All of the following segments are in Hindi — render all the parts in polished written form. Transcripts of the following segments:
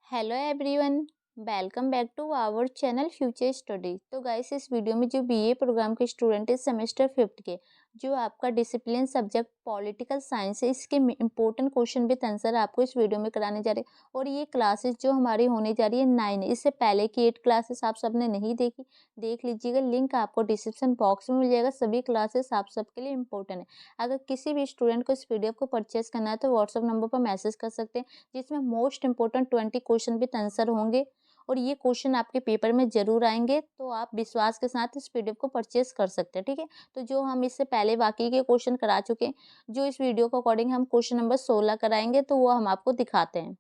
Hello everyone, welcome back to our channel future study. तो गाइस, इस वीडियो में जो बीए प्रोग्राम के स्टूडेंट है सेमेस्टर 5th के, जो आपका डिसिप्लिन सब्जेक्ट पॉलिटिकल साइंस है, इसके इंपॉर्टेंट क्वेश्चन विद आंसर आपको इस वीडियो में कराने जा रहे हैं। और ये क्लासेस जो हमारी होने जा रही है 9, इससे पहले की 8 क्लासेस आप सबने नहीं देखी, देख लीजिएगा। लिंक आपको डिस्क्रिप्शन बॉक्स में मिल जाएगा। सभी क्लासेस आप सबके लिए इंपॉर्टेंट है। अगर किसी भी स्टूडेंट को इस पीडीएफ को परचेज करना है तो व्हाट्सअप नंबर पर मैसेज कर सकते हैं, जिसमें most important 20 question with answer होंगे। और ये क्वेश्चन आपके पेपर में जरूर आएंगे, तो आप विश्वास के साथ इस पीडीएफ को परचेज कर सकते हैं। ठीक है, तो जो हम इससे पहले बाकी के क्वेश्चन करा चुके हैं, जो इस वीडियो के अकॉर्डिंग हम क्वेश्चन नंबर 16 कराएंगे, तो वो हम आपको दिखाते हैं।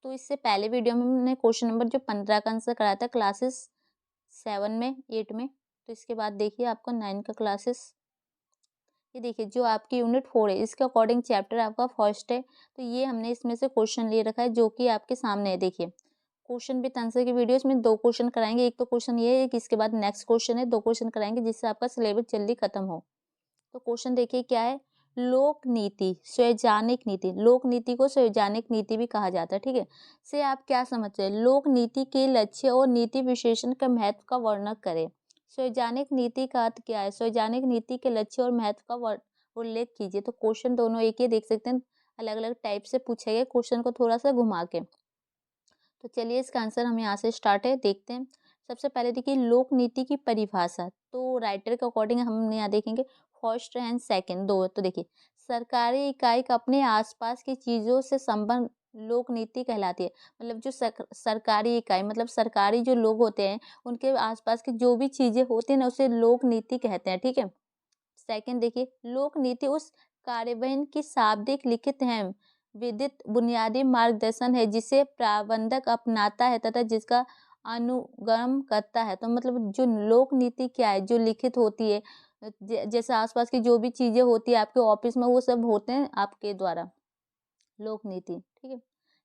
तो इससे पहले वीडियो में हमने क्वेश्चन नंबर जो 15 का आंसर कराया था क्लासेस 7 में 8 में। तो इसके बाद देखिए आपको 9 का क्लासेस, ये देखिए जो आपकी यूनिट 4 है, इसके अकॉर्डिंग चैप्टर आपका फर्स्ट है। तो ये हमने इसमें से क्वेश्चन ले रखा है जो कि आपके सामने है। देखिए क्वेश्चन विद आंसर की वीडियो में 2 क्वेश्चन कराएंगे। एक तो क्वेश्चन ये है कि इसके बाद नेक्स्ट क्वेश्चन है, 2 क्वेश्चन कराएंगे जिससे आपका सिलेबस जल्दी खत्म हो। तो क्वेश्चन देखिए क्या है। लोक नीति, स्वैधानिक नीति। लोक नीति को स्वैधानिक नीति भी कहा जाता है। ठीक है, से आप क्या समझते हैं? लोक नीति के लक्ष्य और नीति विशेषण के महत्व का वर्णन करें। स्वैधानिक नीति का अर्थ क्या है? स्वैधानिक नीति के लक्ष्य और महत्व का उल्लेख कीजिए। तो क्वेश्चन दोनों एक ही देख सकते हैं, अलग अलग टाइप से पूछा गया क्वेश्चन को थोड़ा सा घुमा के। तो चलिए इसका आंसर हम यहाँ से स्टार्ट है देखते हैं। सबसे पहले देखिए लोक नीति की परिभाषा। तो राइटर के अकॉर्डिंग हम यहाँ देखेंगे फर्स्ट एंड सेकंड दो। तो देखिए सरकारी इकाई का अपने आसपास की चीजों से संबंध लोक नीति कहलाती है। मतलब जो सरकारी इकाई, मतलब सरकारी जो लोग होते हैं, उनके आसपास की जो भी चीजें होती है ना, उसे लोक नीति कहते हैं। ठीक है, सेकंड देखिए लोक नीति उस कार्यवाही की शाब्दिक लिखित है विदित बुनियादी मार्गदर्शन है जिसे प्रबंधक अपनाता है तथा जिसका अनुगमन करता है। तो मतलब जो लोक नीति क्या है, जो लिखित होती है, जैसे आसपास की जो भी चीजें होती है आपके ऑफिस में, वो सब होते हैं आपके द्वारा लोक नीति। ठीक है,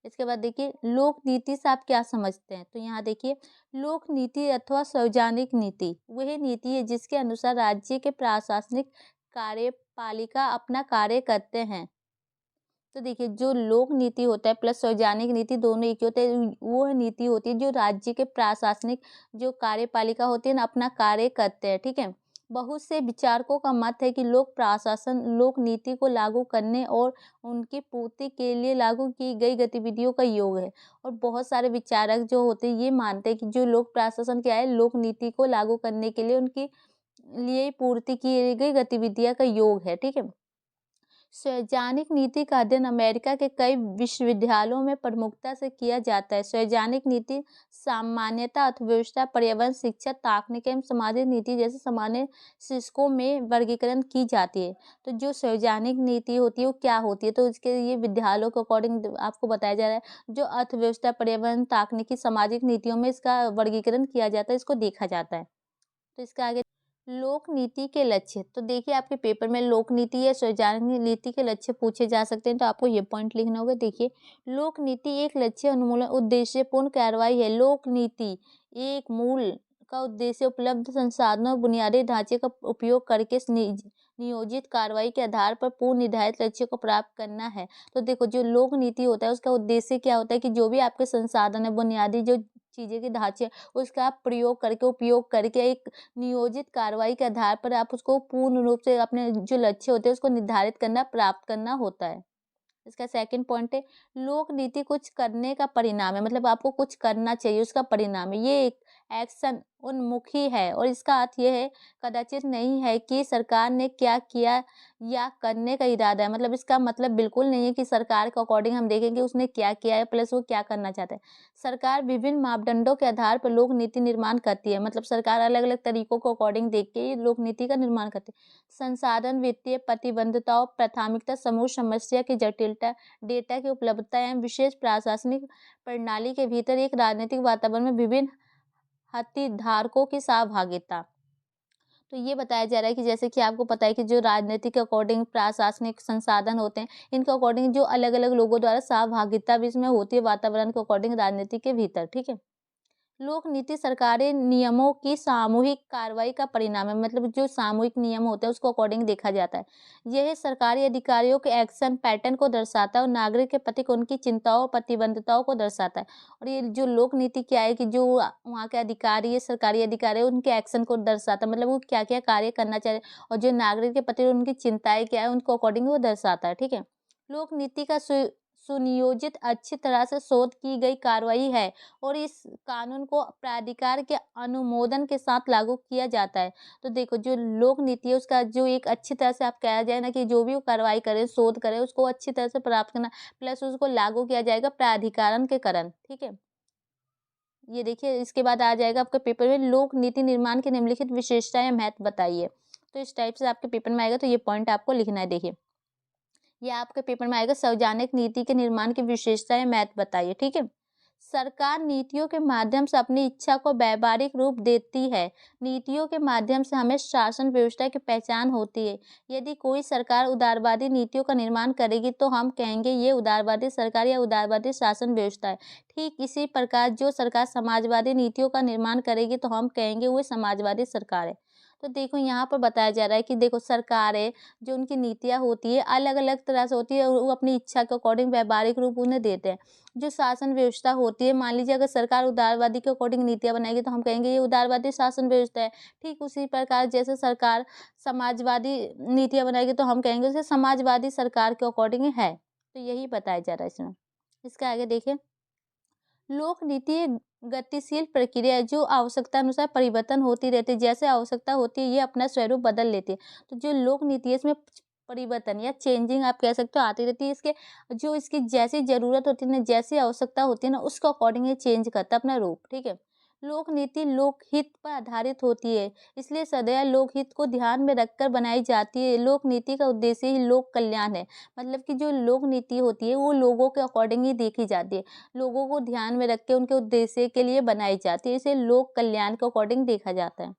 इसके बाद देखिए लोक नीति से आप क्या समझते हैं? तो यहाँ देखिए लोक नीति अथवा सार्वजनिक नीति वह नीति है जिसके अनुसार राज्य के प्रशासनिक कार्यपालिका अपना कार्य करते हैं। तो देखिए जो लोक नीति होता है प्लस सार्वजनिक नीति दोनों एक ही होते हैं। वो नीति होती है जो राज्य के प्रशासनिक जो कार्यपालिका होती है ना, अपना कार्य करते हैं। ठीक है, बहुत से विचारकों का मत है कि लोक प्रशासन लोक नीति को लागू करने और उनकी पूर्ति के लिए लागू की गई गतिविधियों का योग है। और बहुत सारे विचारक जो होते हैं ये मानते हैं कि जो लोक प्रशासन क्या है, लोक नीति को लागू करने के लिए उनकी लिए पूर्ति की गई गतिविधियां का योग है। ठीक है, स्वैधानिक नीति का अध्ययन अमेरिका के कई विश्वविद्यालयों में प्रमुखता से किया जाता है। स्वैधानिक नीति सामान्यतः अर्थव्यवस्था, पर्यावरण, शिक्षा, तकनीक एवं सामाजिक नीति जैसे सामान्य शीर्षकों में वर्गीकरण की जाती है। तो जो स्वैधानिक नीति होती है वो क्या होती है? तो इसके ये विद्यालयों के अकॉर्डिंग आपको बताया जा रहा है। जो अर्थव्यवस्था, पर्यावरण, तकनीकी, सामाजिक नीतियों में इसका वर्गीकरण किया जाता है, इसको देखा जाता है। तो इसका आगे लोक नीति के लक्ष्य। तो देखिए आपके पेपर में लोक नीति या सार्वजनिक नीति के लक्ष्य पूछे जा सकते हैं, तो आपको ये पॉइंट लिखना होगा। देखिए लोक नीति एक लक्ष्य उन्मूलन उद्देश्यपूर्ण कार्रवाई है। लोक नीति एक मूल का उद्देश्य उपलब्ध संसाधनों और बुनियादी ढांचे का उपयोग करके नियोजित कार्रवाई के आधार पर पूर्व निर्धारित लक्ष्य को प्राप्त करना है। तो देखो जो लोक नीति होता है उसका उद्देश्य क्या होता है कि जो भी आपके संसाधन है, बुनियादी जो चीजें के ढांचे, उसका आप प्रयोग करके उपयोग करके एक नियोजित कार्रवाई के आधार पर आप उसको पूर्ण रूप से अपने जो लक्ष्य होते हैं उसको निर्धारित करना, प्राप्त करना होता है। इसका सेकंड पॉइंट है लोक नीति कुछ करने का परिणाम है। मतलब आपको कुछ करना चाहिए, उसका परिणाम है। ये एक एक्शन उन्मुखी है और इसका अर्थ यह है कदाचित नहीं है कि सरकार ने क्या किया या करने का इरादा है। मतलब इसका मतलब बिल्कुल नहीं है कि सरकार के अकॉर्डिंग हम देखेंगे उसने क्या किया है प्लस वो क्या करना चाहता है। सरकार विभिन्न मापदंडों के आधार पर लोक नीति निर्माण करती है। मतलब सरकार अलग अलग तरीकों को अकॉर्डिंग देख के लोक नीति का निर्माण करती है। संसाधन, वित्तीय प्रतिबद्धताओं, प्राथमिकता समूह, समस्या की जटिलता, डेटा की उपलब्धता एवं विशेष प्रशासनिक प्रणाली के भीतर एक राजनीतिक वातावरण में विभिन्न हितधारकों की सहभागिता। तो ये बताया जा रहा है कि जैसे कि आपको पता है कि जो राजनीति के अकॉर्डिंग प्रशासनिक संसाधन होते हैं, इनके अकॉर्डिंग जो अलग अलग लोगों द्वारा सहभागिता भी इसमें होती है वातावरण के अकॉर्डिंग राजनीति के भीतर। ठीक है, लोक नीति सरकारी नियमों की सामूहिक कार्रवाई का परिणाम है, मतलब जो सामूहिक नियम होते हैं उसको अकॉर्डिंग देखा जाता है। यह सरकारी अधिकारियों के एक्शन पैटर्न को दर्शाता है और नागरिक के प्रति उनकी चिंताओं प्रतिबद्धताओं को दर्शाता है। और ये जो लोक नीति क्या है कि जो वहाँ के अधिकारी है, सरकारी अधिकारी है, उनके एक्शन को दर्शाता है, मतलब वो क्या क्या कार्य करना चाह रहे हैं और जो नागरिक के प्रति उनकी चिंताएं क्या है उनको अकॉर्डिंग वो दर्शाता है। ठीक है, लोक नीति का सुनियोजित अच्छी तरह से शोध की गई कार्रवाई है और इस कानून को प्राधिकार के अनुमोदन के साथ लागू किया जाता है। तो देखो जो लोक नीति है उसका जो एक अच्छी तरह से आप कहा जाए ना कि जो भी वो कार्रवाई करे, शोध करे, उसको अच्छी तरह से प्राप्त करना, प्लस उसको लागू किया जाएगा प्राधिकरण के कारण। ठीक है, ये देखिए इसके बाद आ जाएगा आपके पेपर में लोक नीति निर्माण की निम्नलिखित विशेषताएं महत्व बताइए। तो इस टाइप से आपके पेपर में आएगा, तो ये पॉइंट आपको लिखना है। देखिए ये आपके पेपर में आएगा, सार्वजनिक नीति के निर्माण की विशेषताएं महत्व बताइए। ठीक है, सरकार नीतियों के माध्यम से अपनी इच्छा को व्यावहारिक रूप देती है। नीतियों के माध्यम से हमें शासन व्यवस्था की पहचान होती है। यदि कोई सरकार उदारवादी नीतियों का निर्माण करेगी तो हम कहेंगे ये उदारवादी सरकार या उदारवादी शासन व्यवस्था है। ठीक इसी प्रकार जो सरकार समाजवादी नीतियों का निर्माण करेगी तो हम कहेंगे वो समाजवादी सरकार है। तो देखो यहाँ पर बताया जा रहा है कि देखो सरकारें जो उनकी नीतियाँ होती है अलग अलग तरह से होती है, वो अपनी इच्छा के अकॉर्डिंग व्यावहारिक रूप उन्हें देते हैं। जो शासन व्यवस्था होती है, मान लीजिए अगर सरकार उदारवादी के अकॉर्डिंग नीतियाँ बनाएगी तो हम कहेंगे ये उदारवादी शासन व्यवस्था है। ठीक उसी प्रकार जैसे सरकार समाजवादी नीतियाँ बनाएगी तो हम कहेंगे उसे समाजवादी सरकार के अकॉर्डिंग है। तो यही बताया जा रहा है इसमें। इसके आगे देखिए, लोक नीति एक गतिशील प्रक्रिया है जो आवश्यकता अनुसार परिवर्तन होती रहती है। जैसे आवश्यकता होती है ये अपना स्वरूप बदल लेती है। तो जो लोक नीति है इसमें परिवर्तन या चेंजिंग आप कह सकते हो आती रहती है। इसके जो इसकी जैसी जरूरत होती है ना, जैसी आवश्यकता होती है ना, उसके अकॉर्डिंग ये चेंज करता है अपना रूप। ठीक है, लोक नीति लोकहित पर आधारित होती है, इसलिए सदैव लोकहित को ध्यान में रखकर बनाई जाती है। लोक नीति का उद्देश्य ही लोक कल्याण है, मतलब कि जो लोक नीति होती है वो लोगों के अकॉर्डिंग ही देखी जाती है, लोगों को ध्यान में रख के उनके उद्देश्य के लिए बनाई जाती है, इसे लोक कल्याण के अकॉर्डिंग देखा जाता है।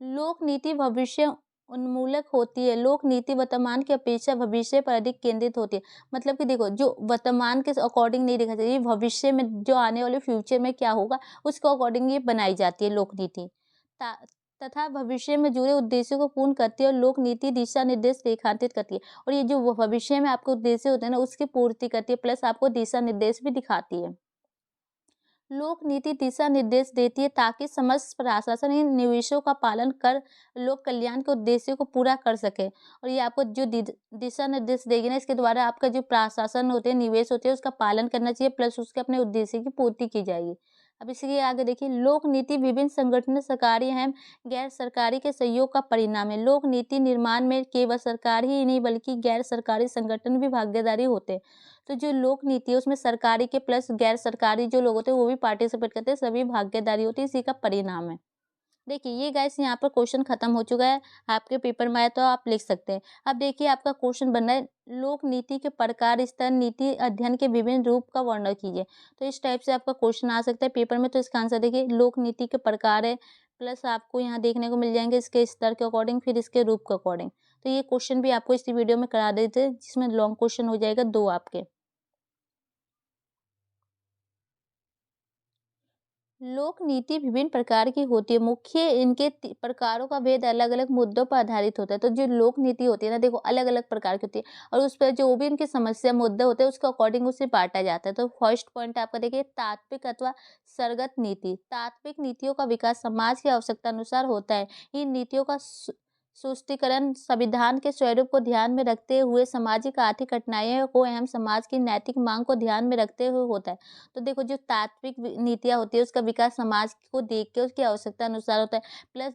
लोक नीति भविष्य उन्मूलक होती है। लोक नीति वर्तमान की अपेक्षा भविष्य पर अधिक केंद्रित होती है, मतलब कि देखो जो वर्तमान के अकॉर्डिंग नहीं देखा चाहिए, भविष्य में जो आने वाले फ्यूचर में क्या होगा उसके अकॉर्डिंग ये बनाई जाती है लोक नीति। तथा भविष्य में जुड़े उद्देश्यों को पूर्ण करती है और लोक नीति दिशा निर्देश रेखांकित करती है, और ये जो भविष्य में आपके उद्देश्य होते हैं ना उसकी पूर्ति करती है, प्लस आपको दिशा निर्देश भी दिखाती है। लोक नीति दिशा निर्देश देती है ताकि समस्त प्रशासन इन निवेशों का पालन कर लोक कल्याण के उद्देश्यों को पूरा कर सके। और ये आपको जो दिशा निर्देश देगी ना, इसके द्वारा आपका जो प्रशासन होते हैं, निवेश होते हैं, उसका पालन करना चाहिए, प्लस उसके अपने उद्देश्य की पूर्ति की जाएगी। अब इसके आगे देखिए, लोक नीति विभिन्न संगठनों, सरकारी एवं गैर सरकारी के सहयोग का परिणाम है। लोक नीति निर्माण में केवल सरकार ही नहीं बल्कि गैर सरकारी संगठन भी भागीदारी होते हैं। तो जो लोक नीति है उसमें सरकारी के प्लस गैर सरकारी जो लोग होते हैं वो भी पार्टिसिपेट करते हैं, सभी भागीदारी होती है, इसी का परिणाम है। देखिए ये गाइस यहाँ पर क्वेश्चन खत्म हो चुका है, आपके पेपर में आया तो आप लिख सकते हैं। अब देखिए आपका क्वेश्चन बन रहा है, लोक नीति के प्रकार स्तर नीति अध्ययन के विभिन्न रूप का वर्णन कीजिए। तो इस टाइप से आपका क्वेश्चन आ सकता है पेपर में। तो इसका आंसर देखिए, लोक नीति के प्रकार है, प्लस आपको यहाँ देखने को मिल जाएंगे इसके स्तर के अकॉर्डिंग, फिर इसके रूप के अकॉर्डिंग। तो ये क्वेश्चन भी आपको इसी वीडियो में करा देते हैं, जिसमें लॉन्ग क्वेश्चन हो जाएगा 2 आपके। लोक नीति विभिन्न प्रकार की होती है, मुख्य इनके प्रकारों का भेद अलग अलग मुद्दों पर आधारित होता है। तो जो लोक नीति होती है ना, देखो अलग अलग प्रकार की होती है और उस पर जो भी इनकी समस्या मुद्दे होते हैं उसके अकॉर्डिंग उसे बांटा जाता है। तो फर्स्ट पॉइंट आपका देखिए, तात्विक अथवा सरगत नीति। तात्विक नीतियों का विकास समाज की आवश्यकता अनुसार होता है। इन नीतियों का सुष्टिकरण संविधान के स्वरूप को ध्यान में रखते हुए, सामाजिक आर्थिक कठिनाइयों को एवं समाज की नैतिक मांग को ध्यान में रखते हुए होता है। तो देखो जो तात्विक नीतियाँ होती है उसका विकास समाज को देख के उसकी आवश्यकता अनुसार होता है, प्लस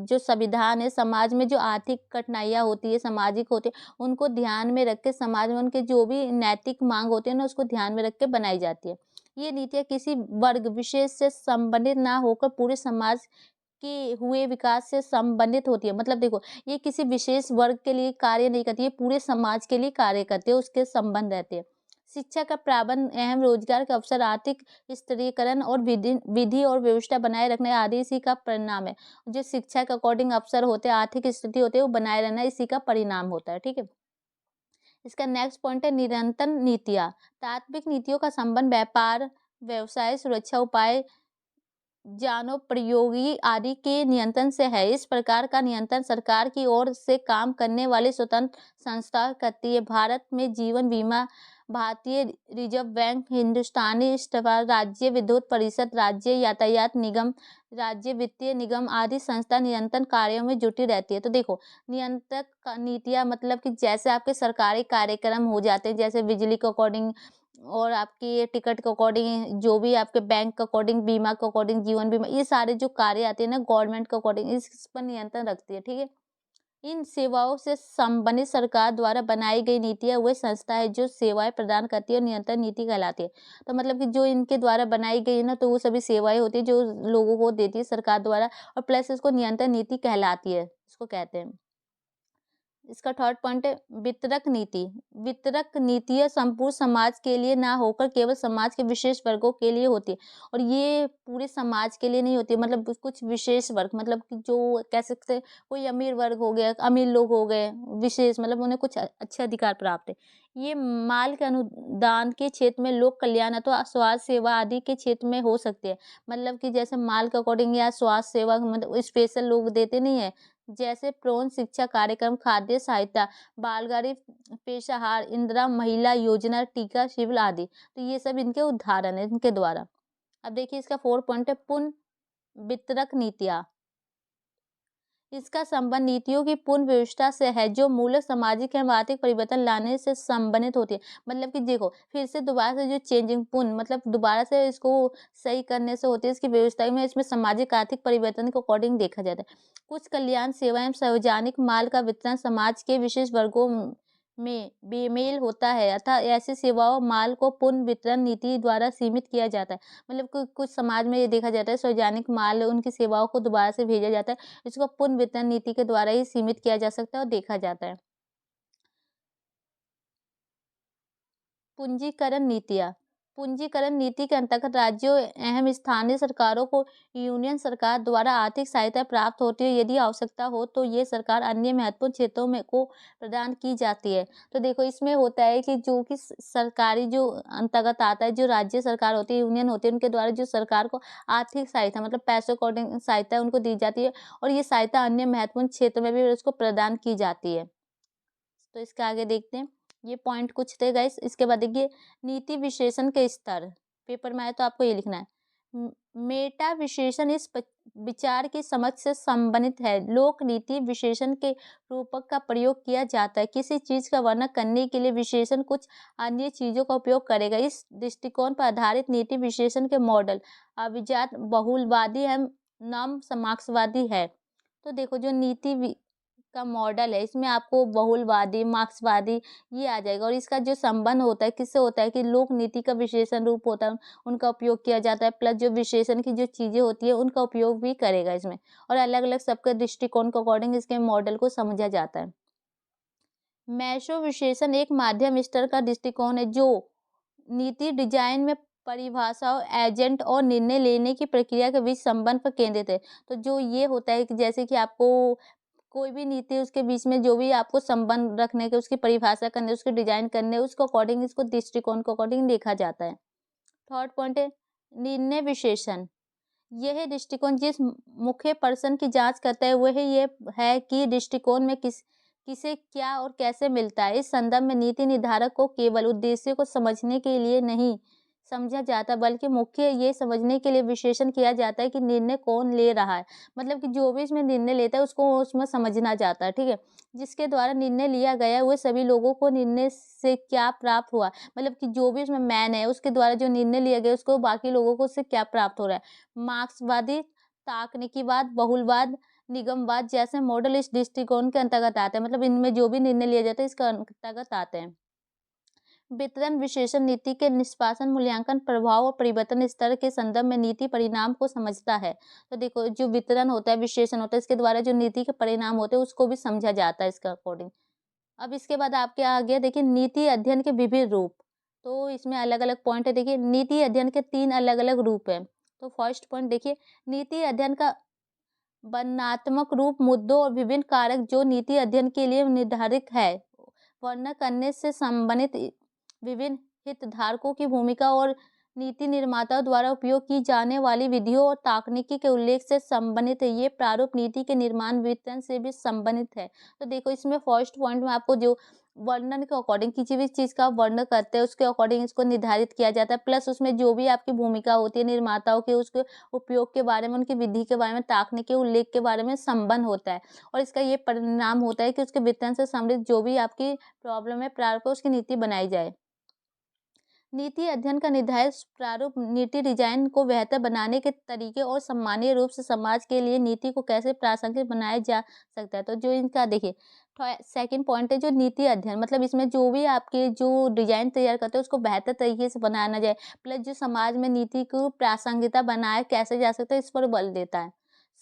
जो संविधान है, समाज में जो आर्थिक कठिनाइयाँ होती है, सामाजिक होती है, उनको ध्यान में रख के समाज में उनके जो भी नैतिक मांग होती है ना उसको ध्यान में रख के बनाई जाती है। ये नीतियाँ किसी वर्ग विशेष से संबंधित ना होकर पूरे समाज के हुए विकास से संबंधित होती है। मतलब देखो ये किसी विशेष वर्ग के लिए कार्य नहीं करती है, पूरे समाज के लिए कार्य करती है, उसके संबंध रहते हैं। शिक्षा का प्रावधान एवं रोजगार के अवसर, आर्थिक स्थिरीकरण और विधि और व्यवस्था बनाए रखने आदि इसी का परिणाम है। जो शिक्षा के अकॉर्डिंग अवसर होते हैं, आर्थिक स्थिति होती है, वो बनाए रहना इसी का परिणाम होता है। ठीक है, इसका नेक्स्ट पॉइंट है निरंतर नीतियाँ। तात्विक नीतियों का संबंध व्यापार, व्यवसाय, सुरक्षा उपाय प्रयोगी आदि के नियंत्रण से है। इस प्रकार का नियंत्रण सरकार की ओर से काम करने वाली स्वतंत्र संस्था करती है। भारत में जीवन बीमा, भारतीय रिजर्व बैंक, हिंदुस्तानी इस्पात, राज्य विद्युत परिषद, राज्य यातायात निगम, राज्य वित्तीय निगम आदि संस्था नियंत्रण कार्यों में जुटी रहती है। तो देखो, नियंत्रक नीतियाँ मतलब कि जैसे आपके सरकारी कार्यक्रम हो जाते हैं, जैसे बिजली के अकॉर्डिंग और आपकी टिकट के अकॉर्डिंग, जो भी आपके बैंक के अकॉर्डिंग, बीमा के अकॉर्डिंग, जीवन बीमा, ये सारे जो कार्य आते हैं ना गवर्नमेंट के अकॉर्डिंग, इस पर नियंत्रण रखती है। ठीक है। इन सेवाओं से संबंधित सरकार द्वारा बनाई गई नीतियां वह संस्था है जो सेवाएं प्रदान करती है और नियंत्रण नीति कहलाती है। तो मतलब कि जो इनके द्वारा बनाई गई है ना, तो वो सभी सेवाएं होती है जो लोगों को देती है सरकार द्वारा, और प्लस इसको नियंत्रण नीति कहलाती है, इसको कहते हैं। इसका थर्ड पॉइंट है वितरक नीति। वितरक नीतियाँ संपूर्ण समाज के लिए ना होकर केवल समाज के विशेष वर्गों के लिए होती है, और ये पूरे समाज के लिए नहीं होती है, मतलब कुछ विशेष वर्ग, मतलब कि जो कह सकते हैं कोई अमीर वर्ग हो गया, अमीर लोग हो गए विशेष, मतलब उन्हें कुछ अच्छे अधिकार प्राप्त है। ये माल के अनुदान के क्षेत्र में, लोक कल्याण अथवा स्वास्थ्य सेवा आदि के क्षेत्र में हो सकती है। मतलब कि जैसे माल के अकॉर्डिंग या स्वास्थ्य सेवा, मतलब स्पेशल लोग देते नहीं है, जैसे प्रौढ़ शिक्षा कार्यक्रम, खाद्य सहायता, बालगाड़ी, पेशाहार, इंदिरा महिला योजना, टीका शिविर आदि। तो ये सब इनके उदाहरण है इनके द्वारा। अब देखिए इसका 4 पॉइंट है पुनः वितरक नीतियाँ। इसका संबंध नीतियों की पूर्ण व्यवस्था से है जो मूलक सामाजिक एवं आर्थिक परिवर्तन लाने से संबंधित होती है। मतलब कि देखो फिर से दोबारा से जो चेंजिंग पुनः मतलब दोबारा से इसको सही करने से होती है, इसकी व्यवस्था में इसमें सामाजिक आर्थिक परिवर्तन के अकॉर्डिंग देखा जाता है। कुछ कल्याण सेवाएं सार्वजनिक माल का वितरण समाज के विशेष वर्गों में बेमेल होता है, अतः ऐसी सेवाओं माल को पुनः वितरण नीति द्वारा सीमित किया जाता है। मतलब कुछ समाज में ये देखा जाता है सार्वजनिक माल उनकी सेवाओं को दोबारा से भेजा जाता है, इसको पुनः वितरण नीति के द्वारा ही सीमित किया जा सकता है और देखा जाता है। पूंजीकरण नीतियाँ। पूंजीकरण नीति के अंतर्गत राज्यों एवं स्थानीय सरकारों को यूनियन सरकार द्वारा आर्थिक सहायता प्राप्त होती है। यदि आवश्यकता हो तो ये सरकार अन्य महत्वपूर्ण क्षेत्रों में को प्रदान की जाती है। तो देखो इसमें होता है कि जो कि सरकारी जो अंतर्गत आता है, जो राज्य सरकार होती है, यूनियन होती है, उनके द्वारा जो सरकार को आर्थिक सहायता मतलब पैसों अकॉर्डिंग सहायता उनको दी जाती है, और ये सहायता अन्य महत्वपूर्ण क्षेत्र में भी उसको प्रदान की जाती है। तो इसके आगे देखते हैं, ये पॉइंट कुछ थे गाइस। इसके बाद देखिए नीति विशेषण के स्तर, पेपर में आए तो आपको ये लिखना है। मेटा विशेषण इस विचार की समझ से संबंधित है। लोक नीति विशेषण के रूपक का प्रयोग किया जाता है। किसी चीज का वर्णन करने के लिए विशेषण कुछ अन्य चीजों का उपयोग करेगा। इस दृष्टिकोण पर आधारित नीति विशेषण के मॉडल अभिजात, बहुलवादी एवं नम मार्क्सवादी है। तो देखो जो नीति का मॉडल है, इसमें आपको बहुलवादी, मार्क्सवादी ये आ जाएगा, और इसका जो संबंध होता है किससे होता है कि लोक नीति का विशेषण रूप होता है, उनका उपयोग किया जाता है, प्लस जो विशेषण की जो चीजें होती है उनका उपयोग भी करेगा इसमें, और अलग अलग सबके दृष्टिकोण के अकॉर्डिंग इसके मॉडल को समझा जाता है। मैशो विशेषण एक माध्यम स्तर का दृष्टिकोण है जो नीति डिजाइन में परिभाषाओं, एजेंट और निर्णय लेने की प्रक्रिया के बीच संबंध पर केंद्रित है। तो जो ये होता है कि जैसे कि आपको कोई भी नीति उसके बीच में जो भी आपको संबंध रखने के, उसकी परिभाषा करने, उसके डिजाइन करने, उसको अकॉर्डिंग इसको दृष्टिकोण के अकॉर्डिंग देखा जाता है। थर्ड पॉइंट है निर्णय विशेषण। यह दृष्टिकोण जिस मुख्य पर्सन की जांच करता है वह ये है कि दृष्टिकोण में किसे क्या और कैसे मिलता है। इस संदर्भ में नीति निर्धारक को केवल उद्देश्य को समझने के लिए नहीं समझा जाता, बल्कि मुख्य ये समझने के लिए विश्लेषण किया जाता है कि निर्णय कौन ले रहा है। मतलब कि जो भी इसमें निर्णय लेता है उसको उसमें समझना जाता है। ठीक है। जिसके द्वारा निर्णय लिया गया है वो सभी लोगों को निर्णय से क्या प्राप्त हुआ, मतलब कि जो भी उसमें मैन है उसके द्वारा जो निर्णय लिया गया उसको बाकी लोगों को उससे क्या प्राप्त हो रहा है। मार्क्सवादी, तकनीकीवाद, बहुलवाद, निगमवाद जैसे मॉडल इस दृष्टिकोण के अंतर्गत आते हैं। मतलब इनमें जो भी निर्णय लिया जाता है इसके अंतर्गत आते हैं। वितरण विशेषण नीति के निष्पादन, मूल्यांकन, प्रभाव और परिवर्तन स्तर के संदर्भ में नीति परिणाम को समझता है। तो देखो जो वितरण होता है, विशेषण होता है, इसके द्वारा जो नीति के परिणाम होते हैं उसको भी समझा जाता है इसके अकॉर्डिंग। अब इसके बाद आपके आ गया देखिए नीति अध्ययन के विभिन्न रूप। तो इसमें अलग अलग पॉइंट है। देखिए नीति अध्ययन के 3 अलग अलग रूप है। तो फर्स्ट पॉइंट देखिए नीति अध्ययन का वर्णनात्मक रूप मुद्दों और विभिन्न कारक जो नीति अध्ययन के लिए निर्धारित है वर्णन करने से संबंधित विभिन्न हितधारकों की भूमिका और नीति निर्माताओं द्वारा उपयोग की जाने वाली विधियों और तकनीकी के उल्लेख से संबंधित है। ये प्रारूप नीति के निर्माण वितरण से भी संबंधित है। तो देखो इसमें फर्स्ट पॉइंट में आपको जो वर्णन के अकॉर्डिंग किसी भी चीज़ का वर्णन करते हैं उसके अकॉर्डिंग इसको निर्धारित किया जाता है, प्लस उसमें जो भी आपकी भूमिका होती है निर्माताओं की उसके उपयोग के बारे में, उनकी विधि के बारे में, तकनीकी उल्लेख के बारे में संबंध होता है और इसका ये परिणाम होता है कि उसके वितरण से संबंधित जो भी आपकी प्रॉब्लम है प्रारूप है उसकी नीति बनाई जाए। नीति अध्ययन का निर्धारित प्रारूप नीति डिजाइन को बेहतर बनाने के तरीके और सामान्य रूप से समाज के लिए नीति को कैसे प्रासंगिक बनाया जा सकता है। तो जो इनका देखिए सेकंड पॉइंट है जो नीति अध्ययन, मतलब इसमें जो भी आपके जो डिजाइन तैयार करते हैं उसको बेहतर तरीके से बनाना जाए, प्लस जो समाज में नीति को प्रासंगिकता बनाए कैसे जा सकता है इस पर बल देता है।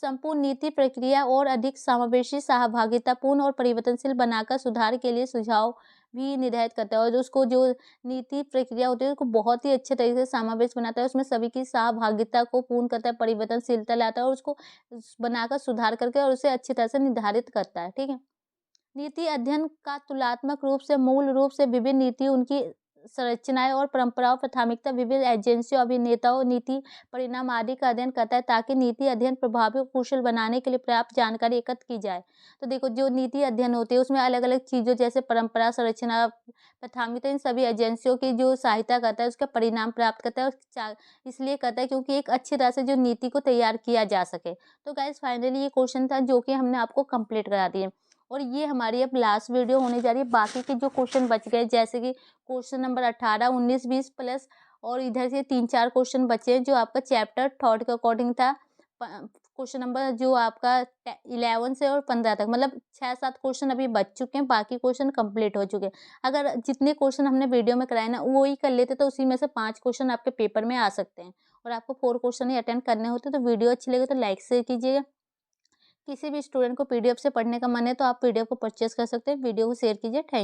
संपूर्ण नीति प्रक्रिया और अधिक समावेशी, सहभागितापूर्ण और परिवर्तनशील बनाकर सुधार के लिए सुझाव भी निर्धारित करता है और उसको जो नीति प्रक्रिया होती है उसको बहुत ही अच्छे तरीके से समावेश बनाता है, उसमें सभी की सहभागिता को पूर्ण करता है, परिवर्तनशीलता लाता है और उसको बनाकर सुधार करके और उसे अच्छी तरह से निर्धारित करता है। ठीक है। नीति अध्ययन का तुलनात्मक रूप से मूल रूप से विभिन्न नीति, उनकी संरचनाएं और परंपराओं, प्राथमिकता, विभिन्न एजेंसियों, अभिनेताओं, नीति परिणाम आदि का अध्ययन करता है ताकि नीति अध्ययन प्रभावी और कुशल बनाने के लिए पर्याप्त जानकारी एकत्र की जाए। तो देखो जो नीति अध्ययन होती है उसमें अलग अलग चीज़ों जैसे परंपरा, संरचना, प्राथमिकता, इन सभी एजेंसियों की जो सहायता करता है उसका परिणाम प्राप्त करता है और इसलिए करता है क्योंकि एक अच्छी तरह से जो नीति को तैयार किया जा सके। तो गाइस फाइनली ये क्वेश्चन था जो कि हमने आपको कंप्लीट करा दिए और ये हमारी अब लास्ट वीडियो होने जा रही है। बाकी के जो क्वेश्चन बच गए जैसे कि क्वेश्चन नंबर 18, 19, 20 प्लस और इधर से 3-4 क्वेश्चन बचे हैं जो आपका चैप्टर थर्ड के अकॉर्डिंग था। क्वेश्चन नंबर जो आपका 11 से और 15 तक, मतलब 6-7 क्वेश्चन अभी बच चुके हैं, बाकी क्वेश्चन कंप्लीट हो चुके हैं। अगर जितने क्वेश्चन हमने वीडियो में कराए ना वो ही कर लेते तो उसी में से 5 क्वेश्चन आपके पेपर में आ सकते हैं और आपको 4 क्वेश्चन ही अटेंड करने होते। तो वीडियो अच्छी लगे तो लाइक शेयर कीजिएगा। किसी भी स्टूडेंट को पीडीएफ से पढ़ने का मन है तो आप पीडीएफ को परचेस कर सकते हैं। वीडियो को शेयर कीजिए। थैंक